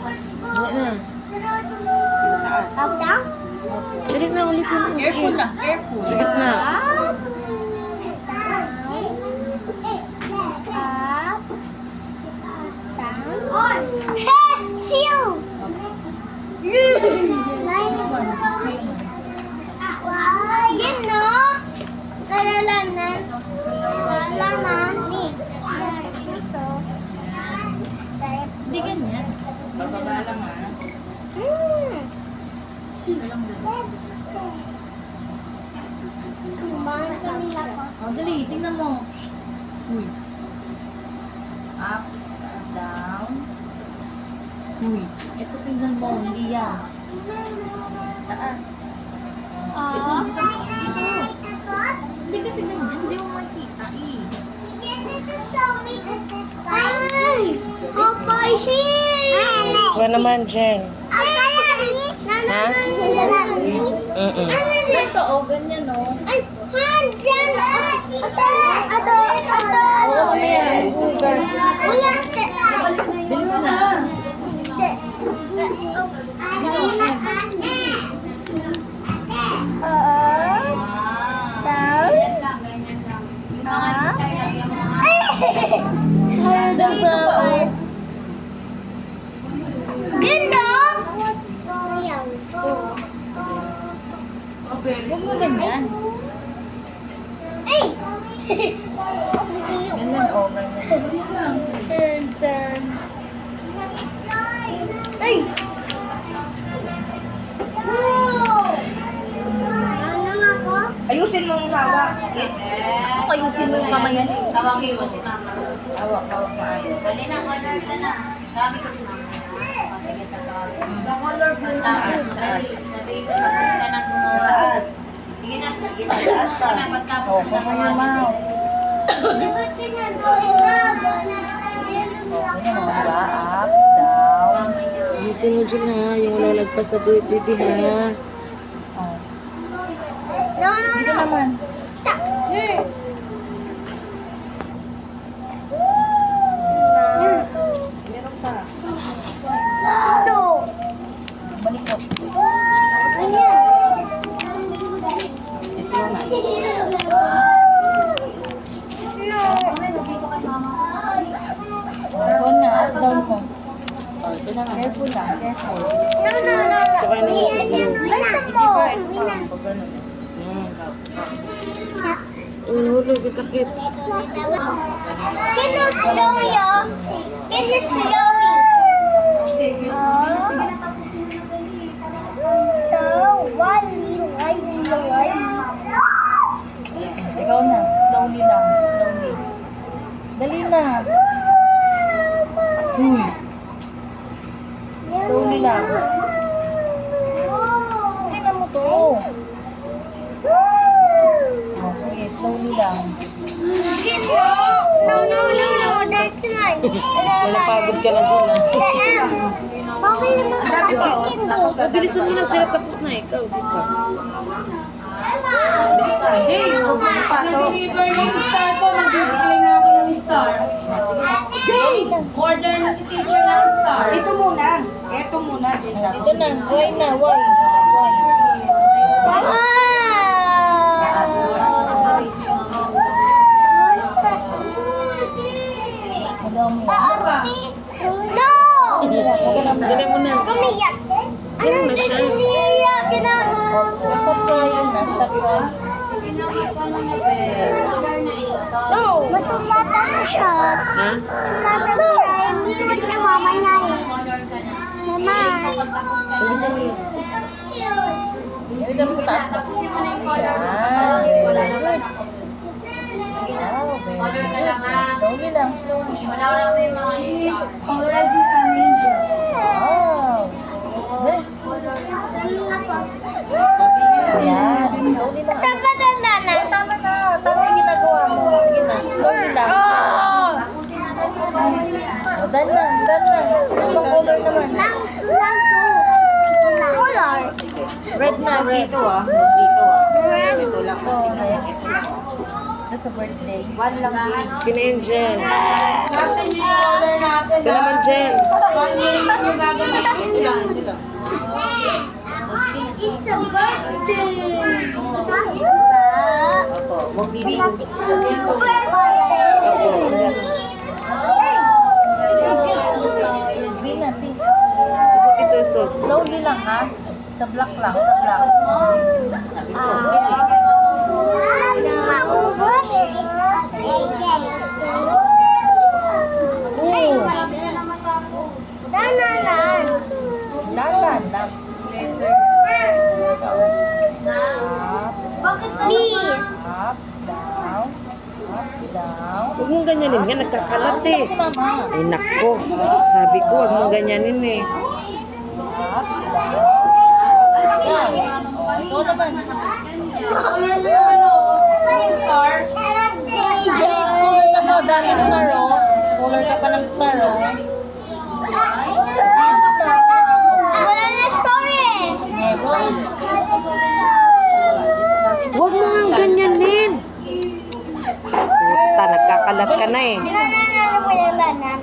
na. Up, down? Dali na ulitin mo. Careful lang, careful. Sa gitna. Up. Down. Hey, chill! This one. Yan no? Nalalanan. Nalalanan. Ito. Hindi ganyan. Bababa lang ah. Kumain kami lang. Oh, dali, tingnan mo. Uy. Up, down. Uy. Ito tingnan mo, hindi yan. Taas. Ah. Dito. Hindi kasi ganyan, hindi mo makikita eh. Ay! Hapay here! So naman, Jen. Ha? Ito, oh, ganyan oh. Ay, handyan! Ato! Oo, mamaya. Sugar. Wala! Bilis na. Down. Ganyan lang, ganyan lang. Yung mga style lang yung mga... Dito pa, oh. Ganda! Huwag mo ganyan. Ay! Ganyan, oh, ganyan. Handsome. Ay! Wow! Ano nga po? Ayusin mo yung hawak. Okay? Ako ayusin mo yung kamay yan. Tawagin mo si mama. Hawak maayos. Dali na, color ka na. Tawagin ko si mama. Sige, tatawagin. Taas, taas. Sabihin ko, tapos ka na Sa gumawa. taas. Sige na. Taas pa. Sige na, pagtapos na kaya mo. Ba't ganyan? Ikaw! Diba? Up, down. Ayusin mo, Jen, ha. Yung wala lagpas sa buhay, baby, ha. Oh. No, Dito naman. Stop. Meron pa. No. Balikot. Ayan. Ito na. No. Down na, up, down mo. Oh, ito na. Careful lang, careful. No, no, no. Tsaka naman sa blue. Bilisan mo. Hulog, itakit. Can you slow yo? Can you slow me? Ikaw na. Slowly lang. Slowly. Dali na. Uy. Slowly lang. Tingnan mo to. Oh, sige, slowly lang. No, no, no, no. That's mine. Malapagod ka na, Jen, ha. Okay naman. Sabi pa, oh, tapos na. Bilisan mo na sila, tapos na ikaw. Dito. Bilis na. Jay, huwag mo ipasok. Deliver yung star ko, magbibigay na ako ng star. Order na si teacher ng star. Ito muna. Ito muna, Jay. Ito na. Why na? Why? Why? Taas na, taas na. Madami. No! Dali mo na. Kumiyak. Ano Ganun na na siya. siniyak na? Stop crying na. Stop crying. No! Masulatan mo siya. Ha? Masulatan mo siya. Iniwan ni mama niya eh. Mama. Bilisan mo. Dito mo taas na. Yan. Very good. Wow, very good. Slowly lang, slowly. She's already an angel. Wow. Good. Yan. Slowly lang. Dapat na na. Tama na. Tama yung ginagawa mo. Sige na. Slowly lang. O, dan lang. Dan lang. Ibang color naman. Color. Red na, red. Dito ah. Huwag dito ah. Ito lang. Ito, red. Ito sa birthday. One lang din. Kinain, Jen. Natin yung order natin. Ika naman, Jen. One minute yung gagawin. lang, ito lang. It's a birthday. Opo, huwag dito. Green na, pink. Kasi itusok. Slowly lang ha. Sa black lang, sa black. Maubos. Oo. Dananan. Dahan lang. Bakit B? Up, down, up, down. Huwag mong ganyanin nga, nagkakalat eh. Si mama. Ay nako, sabi ko huwag mong ganyanin eh. Up, down. Yan. Ito naman. Color mo yung ano, yung star. Jay, color ka mo. Dami star oh. Color ka pa ng star oh. Wala na story eh. Meron. Huwag mo nga ganyanin. Puta, nagkakalat ka na eh. Nananalo po yung lanan.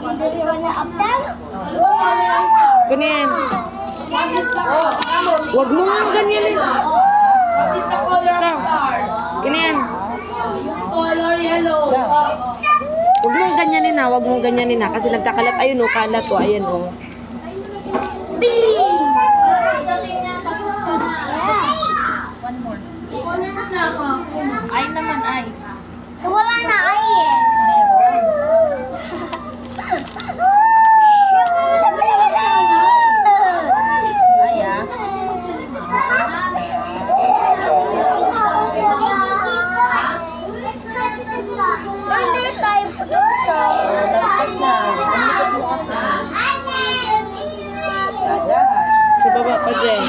Hindi naman na up down. Ganyan. What is the, Huwag mo nga ganyanin. what is the color of star? Ganyan. Yung color yellow. Huwag mong ganyanin ha, huwag mong ganyanin ha. Kasi nagkakalat, ayun o, kalat o, ayan o. B. One more. Color mo na ako. Ay naman ay. Wala na ay eh. Meron. Ay ah. Hindi tayo puto. Lagpas na. Umikot mo kasi. Dahan. Sa baba pa dyan.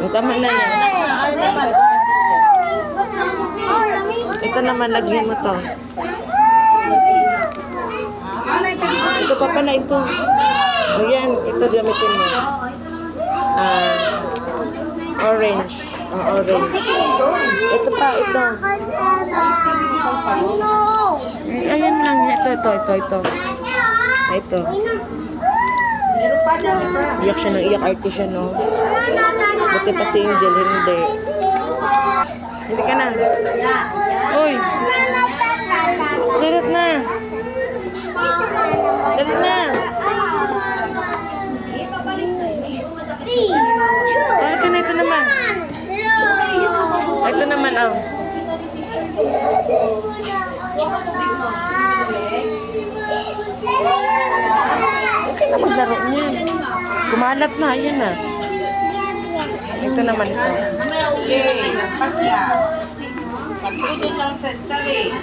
Tama na yan. Ito naman, lagyan mo to. Ito pa pala, ito. O yan, ito gamitin mo. Orange. Orange. Ito pa, ito. Ayan lang. Ito. Ito. Meron pa dyan, ito. Iyak siya ng iyak, artist siya, no? Buti pa si Angel, hindi. Hindi ka na. Uy! Sulat na! Dali na! Ano ka na, ito naman. Ito naman, oh. Okay na maglaro niyan. Kumalat na, ayan na. Ito naman ito. Okay, lampas na. Sabi ko dun lang sa star eh.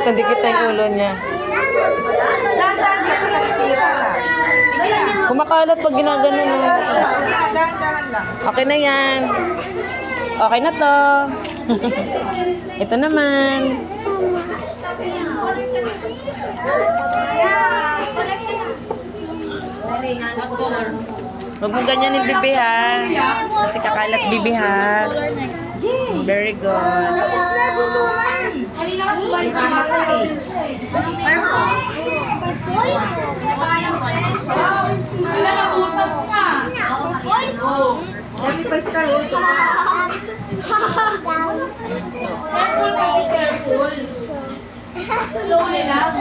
Dikit na yung ulo niya. Dahan-dahan kasi nasira na. Sige na. Kumakalat pag ginagano no. Sige na, dahan-dahan lang. Okay na yan. Okay na to. Ito naman. Huwag mo ganyan yung bibi ha. Kasi kakalat bibi ha. Very good. Kanina ka subay sa masa eh. Wala na butas na. Dami pa star. Oh, ito pa. Careful kasi, careful. Slowly lang.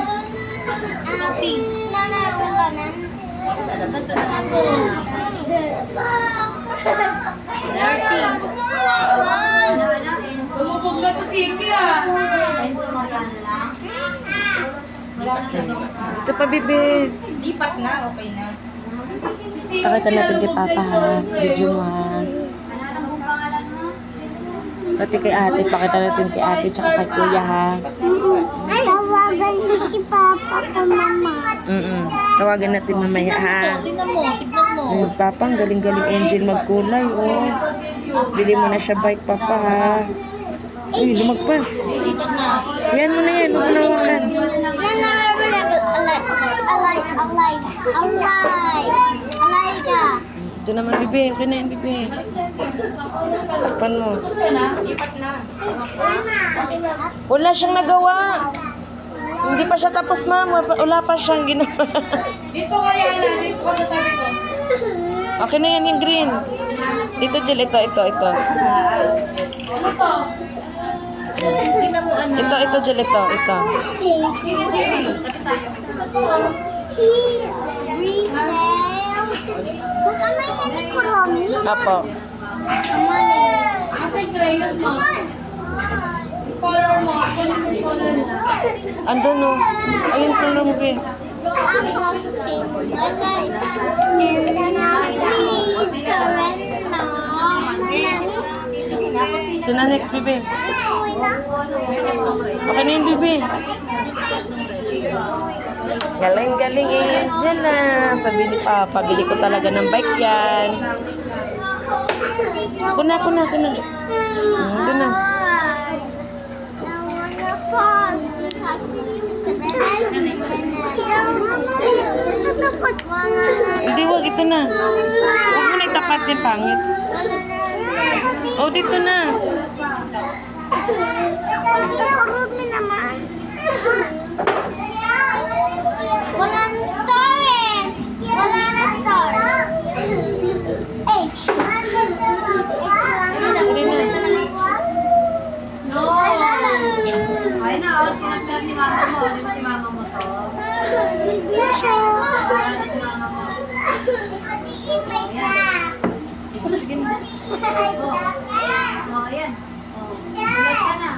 Sumubog na to si Iki ah. Ito pa bibi. Lipat na, okay na. Pakita natin kay Papa ha. Video mo ha. Pati kay ate. Pakita natin kay ate tsaka kay kuya ha. Tawagan mo si Papa. Ako, mama. Tawagan natin mamaya, ha? Tingnan mo, tignan mo. Ay, Papa, ang galing-galing Angel magkulay, oh. Bili mo na siya bike, Papa, ha? Uy, lumagpas. Yan mo na yan, huwag mo na hawakan. Alaika. Ito naman, Bibi. Okay na yan, Bibi. Takpan mo. Wala siyang nagawa. Hindi pa siya tapos, ma'am. Wala pa siyang ginawa. Dito kaya na, dito ka sa sabi ko. Okay na yan, yung green. Dito, Jill. Ito. Ano to? Tingnan mo, anak. Ito, Jill. Ito. Bukan may ekonomi. Apo. Kasi crayon mo. Color mo. Ako na yung color mo. Andun, oh. Ayun, color mo, Bibi. Ako spin. And then please surrender. Ito na, next, Bibi. Uy na. Okay na yun, Bibi. Galing-galing Angel na. Sabi ni Papa, bili ko talaga ng bike yan. Kuna. Ito na. Hindi, wag. Ito na. Huwag mo na itapat yung pangit. Oh, dito na. Wala na star eh. Wala na star. H. H lang. Tuloy na. No. Ay na, oh. Sinagdala si mama mo. Di ba si mama mo to? Bigla siya. Para na si mama mo. Oh, ayan. Oh, ulat ka na.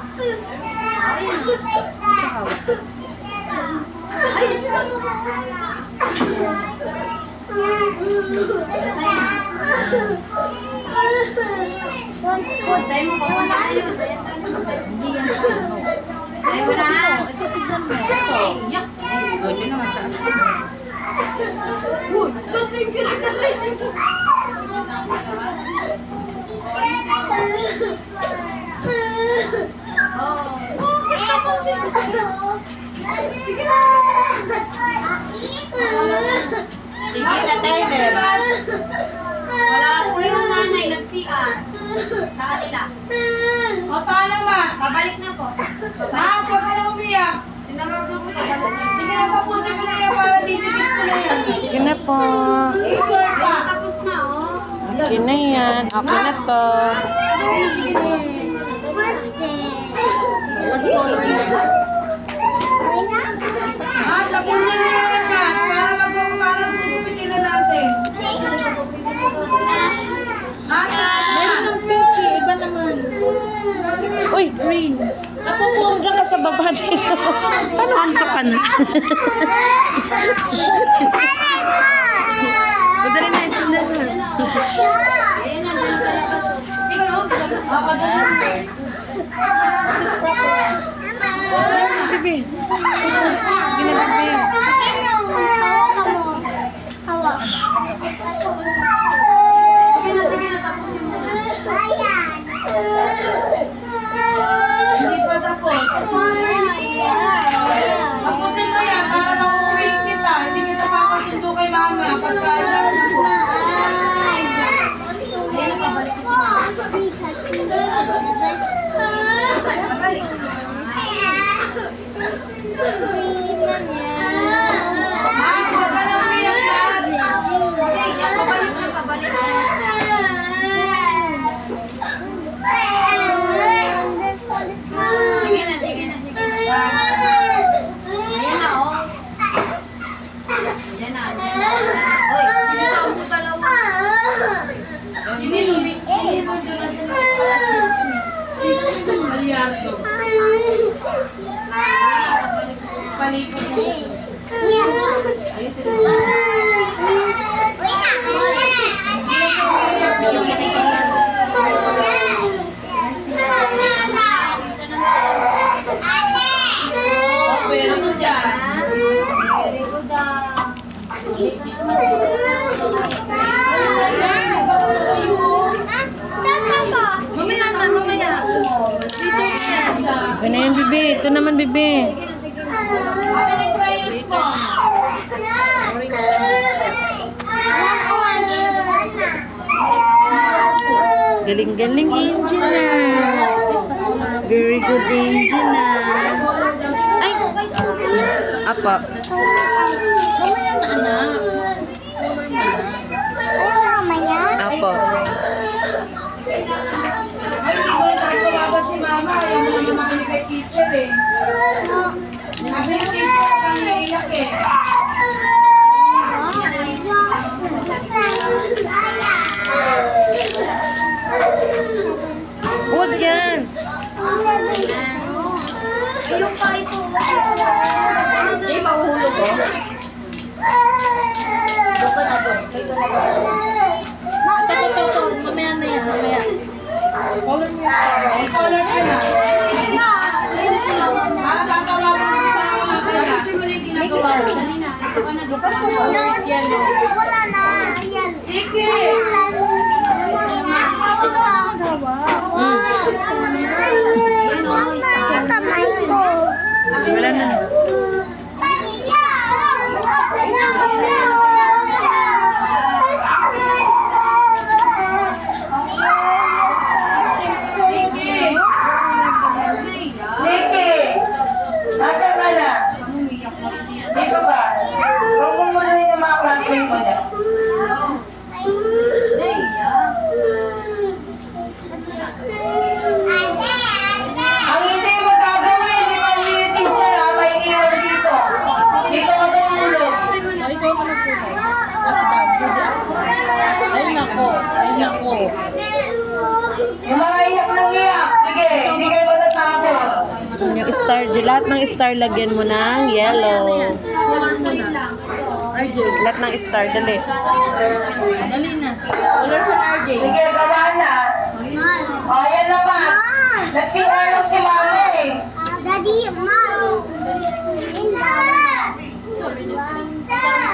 Once put Tayo mo pa muna tayo. Hindi yan sa ano. Tayo mo na. Ito, tignan mo. Ito. Yak. Pwede naman taas. Uy, tutoy ka rin ka rin. Sige na, Tyler. Wala po yung nanay nag-CR sa kanila. O, paano ba? Babalik na po. Ha? Huwag ka na umiyak. Tinawagan ko. Sige na, tapusin mo na yan para didikit ko na yan. Okay na po. Ikaw pa. Tapos na, oh. Okay na yan. Okay na to. Ha? Tapusin mo na yan, Kat. Para magugupitin na natin. Ha? Meron ng pinky. Iba naman. Uy! Green. Napupunta dyan ka sa baba dito. Paano antok ka na? Madali na, sundan na. Ayan na, dyan sa labas. Ako doon. Bibi. Sige na, Bibi. Hawak. Sige na, tapusin mo na. Hindi pa tapos. Tapusin mo yan para makukuhin kita. Hindi kita papasundo kay mama. Pagkain na ako. Ayan, nakabalik ko si mama. Pabalik. Ah, huwag ka na umiyak yan. Okay, yan, pabalik na, pabalik na. Sige na, sige na, sige na. Ayan na, oh. Ayan na, ayan na. Oy, hindi na ako dalawa. Sinilumit, sinilumit na sila. Aliardo. Palikot mo siya. Oh, pero mo dyan. Buda. Dito naman. Mamaya na, mamaya. Dito yan. Okay na yan, bebe. Ito naman, bebe. Akin ang crayons mo. Galing-galing, Angel na. Very good, Angel na. Ay! Apa? Mamaya na, anak. Apo. Ay, hindi ko na tawagan si mama. Ayaw mo naman kami kay teacher eh. Sabi yung teacher kang naiyak eh. Huwag yan. Yung pa ito. Hindi, mahuhulog ko. Doon ka na doon. Doon ka na doon. Ito. Mamaya na yan, mamaya. Color mo yung color ka na. Tatawagan mo si mama. Kasi mo na yung ginagawa. Dali na. Ito ka na. Ito ka na. Wala na. Yan. Sige! Yung kamay ko. Wala na. Sige! Sige! Nasaan ka na? Dito ba? Huwag mo muna yung mga classmate mo na. Ang hindi mo gagawin, hindi mo uwi yung teacher ha, may iwan dito. Dito ka tumulog. Ay, nako. Ay, nako. Yung mga iyak ng iyak, sige, hindi kayo matatapos. Yung star, lahat ng star lagyan mo ng yellow. Lahat ng star, dali. Dali na. Sige, gawa na. O, yan naman. Nag-CR lang si mama eh. Daddy, mom.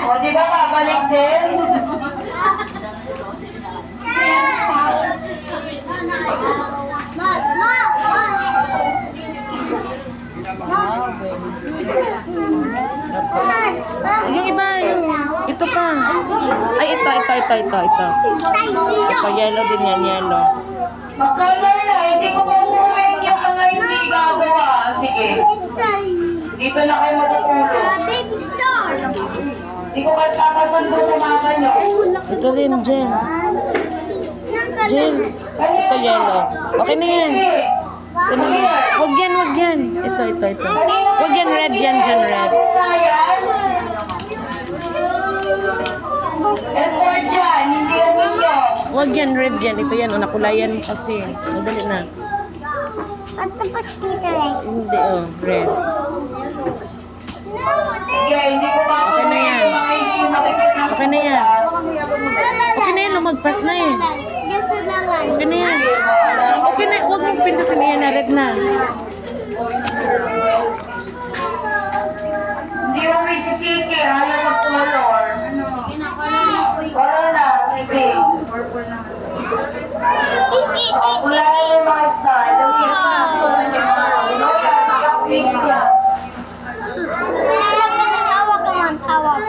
O, di ba babalik din? Yung iba, ito pa. Ay, ito. Ito, yellow din yan, yellow. Mag-color na, hindi ko makukuhin yung mga hindi gagawa. Sige, It's a dito na kayo matutulog. baby star. Hindi ko kayo papasundo sa mama nyo. Ito rin, Jen. Jen. Ito, yellow. Okay na yan. Sige, Ito na yan. Wag yan. Ito. Wag yan, red yan, Jen, red. nga yan. Effort yan, hindi yan ninyo. Wag yan, red yan. Ito yan, nakulayan mo kasi. Madali na. At tapos dito rin. Hindi, red. Sige, hindi ko Okay na yan. makukuhin yung mga hindi makikita. Okay na yan. Okay na yan, lumagpas na eh. Gusto na lang. Okay na yan. Okay na, huwag mong pindutin na yan, na red na. Hindi mo may sisiki, ayaw mag-color. Color na, sige. O, kulayan yung mga star. Dali. Fix yan. Hawak naman, hawak.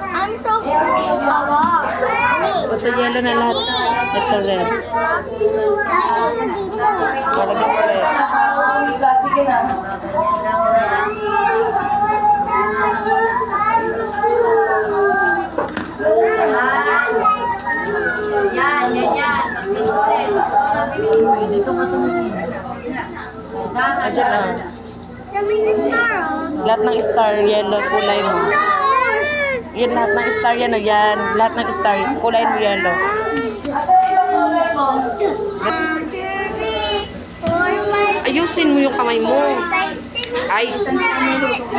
I'm so hawak. Ito yellow na lahat. Ito red. Parang ito red. Sige na. Yan. Dito ka tumingin. Adyan lang. Sa mini star, oh. Lahat ng star, yellow, kulay mo. Stars! Yan, lahat ng star yan, yan. Lahat ng stars, kulay mo yellow. 1, 2, 3, 4, 5, Ayusin mo yung kamay mo. 6, 7, Ay. 8, 9, 10,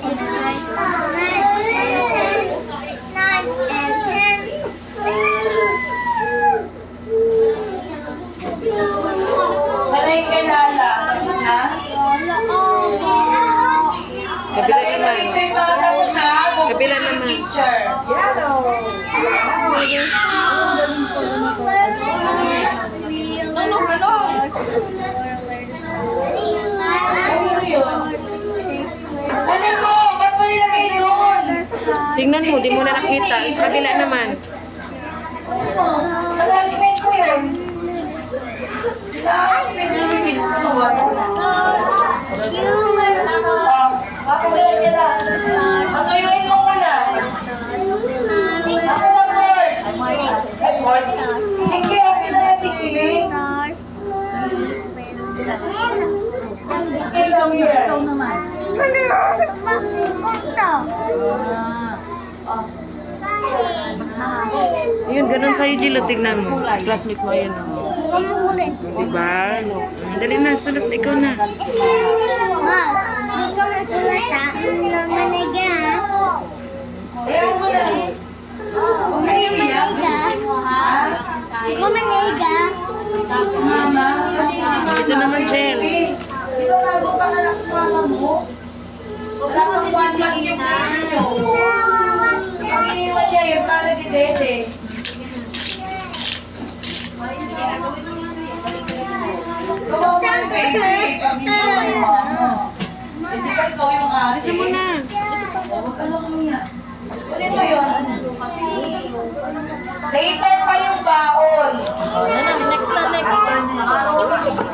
10. Sanay ka lala. Ha? Kabila naman. Kabila naman. Teacher. Yellow. Ano mo? Ba't mo nilagay doon? Tingnan mo, di mo na nakita. Sa kabila naman. Sa classmate ko yun. Papagalan niya lang. Patuyuin mo muna. Ako na first. Sige, akin na yan si Kiling. Okay, come here. Yun, ganun sa'yo, Jilo. Tignan mo. Classmate mo yun. Diba? Dali na, sulat. Ikaw na. Ayaw mo na. Mama, Ito naman, Jen. Ito na, doon pa na nakuha mo. Wala ka si Juan lang yung video. Ang iniwan niya yung para di Dede. Kawawa yung baby. Hindi ba ikaw yung ate? Bisa mo na. Huwag ka lang umiyak. Kunin mo yun. Later pa yung baon. Next na, next.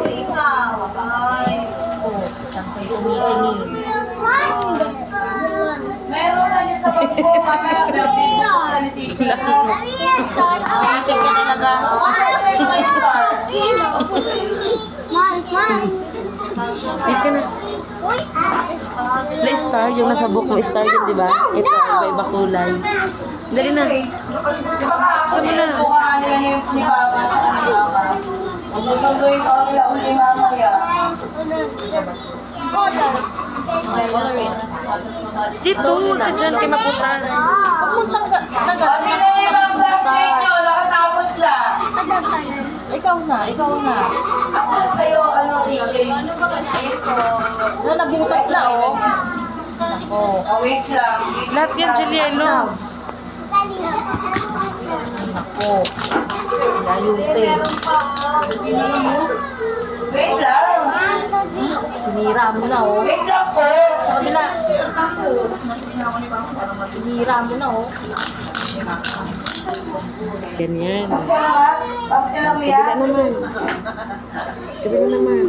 Ikaw. Ay. Oh, siyang sa'yo umitingin. Meron na niya sa bag ko. Mamaya birthday mo sa ni teacher. Kasi ka talaga. Ano may mga star? Wait ka na. Play star, yung nasa book mo, star yun, di ba? Ito, iba-iba kulay. Dali na. Di ba kahapon yung buka nila ni Papa sa kanila pa? Susunduin ko nila uli mamaya. Dito, dyan, kay Maputas. Sabi na yung mga classmate nyo, nakatapos lang. Ikaw na. Ako na sa'yo, ano, teacher? Ano, nabutas na, oh. Oh. Oh, wait lang. Lahat yan, Juliano. Oh. Ayusin. Wait lang. Sinira mo na, oh. Wait lang po. Sa kabila. Sinira mo na, oh. Ganyan. Tapos ka lang Kabila umiyak. naman. Kabila naman.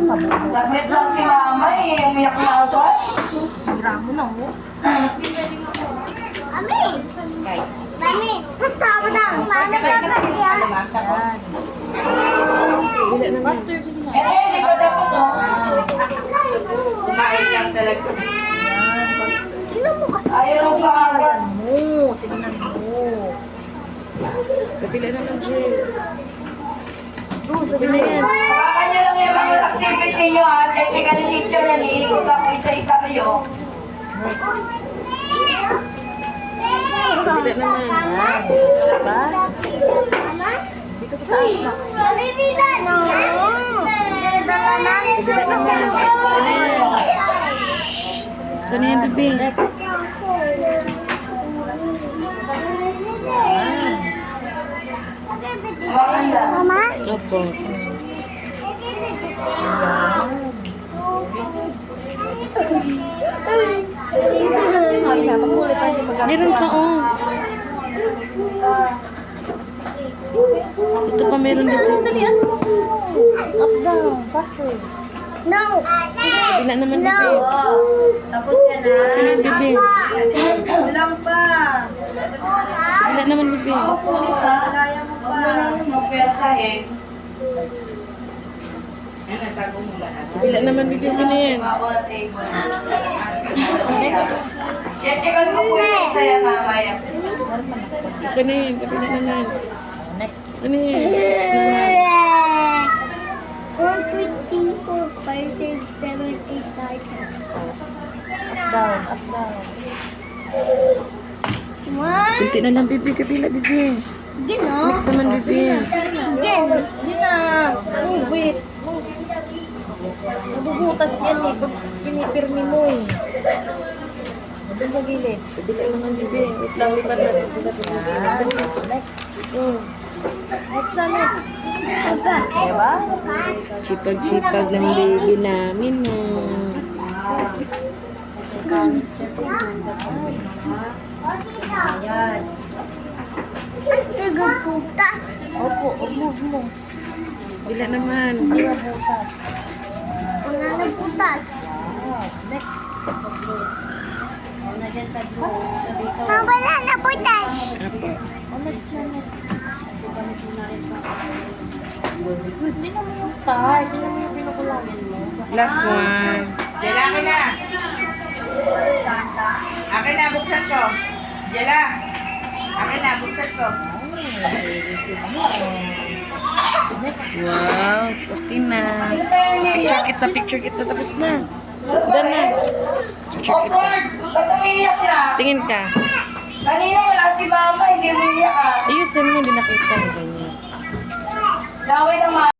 Saglit lang si mama eh. Umiyak na agad. Sinira mo na, oh. Kabila naman. Master, sige na. Eh, hindi ko tapos oh. Kumain lang sa lagyan. Ayaw lang pa agad. Tingnan mo. Kabila naman, Jill. Kabila yan. Hawakan nyo lang yung mga activity nyo ha. Kasi ka ni teacher yan. Iikot ako isa-isa kayo. Kabila naman. Kabila naman. Ito na yan, bebe. Hawakan lang. Opo. Meron pa, oh. Ito pa meron dito. Up, down. Faster. Kabila naman, bebe. Tapos yan ha. Kabila, bebe. Walang pa. Kabila naman, bebe. Kulit ha. Kaya mo pa. Magpersahin. Kabila naman, bebe. Ito na yan. Ako na table. Checkan ko po yung saya mamaya. Ito na yan. Kabila naman. Next. Ito na yan. Next naman. 1, 2, 3, 4, 5, 6, 7, 8, 9, 10. Down, up, down. Kunti na lang, bebe. Kabila, bebe. Next naman, bebe. Hindi na. Move it. Move. Nabubutas yan eh. Pag pinipirmi mo eh. Madali sa gilid. Bili naman, bibi. Wait lang, lipat natin sila. Yan. Next. Oh, Next na next. Diba? sipag-sipag ng baby namin. Oh. Ayan. Nagputas. Opo, move mo. Bila naman. Hindi mabutas. Wala nagputas. Wow. Next. Una dyan sa blue. Ito dito. Wala naputas. Apa. Oh, next na next. Kasi balik mo na rin pa. Good. Hindi naman yung start. Hindi naman yung pinukulangin mo. Last one. Jela, akin na. Akin na, buksan ko. Jela. Akin na, buksan ko. Wow, okay na. Picture kita, tapos na. Done na. Picture kita. Ba't umiiyak na? Tingin ka. Kanina wala si mama, hindi umiiyak ah. Ayusin mo, hindi nakita. Ganyan. Laway naman.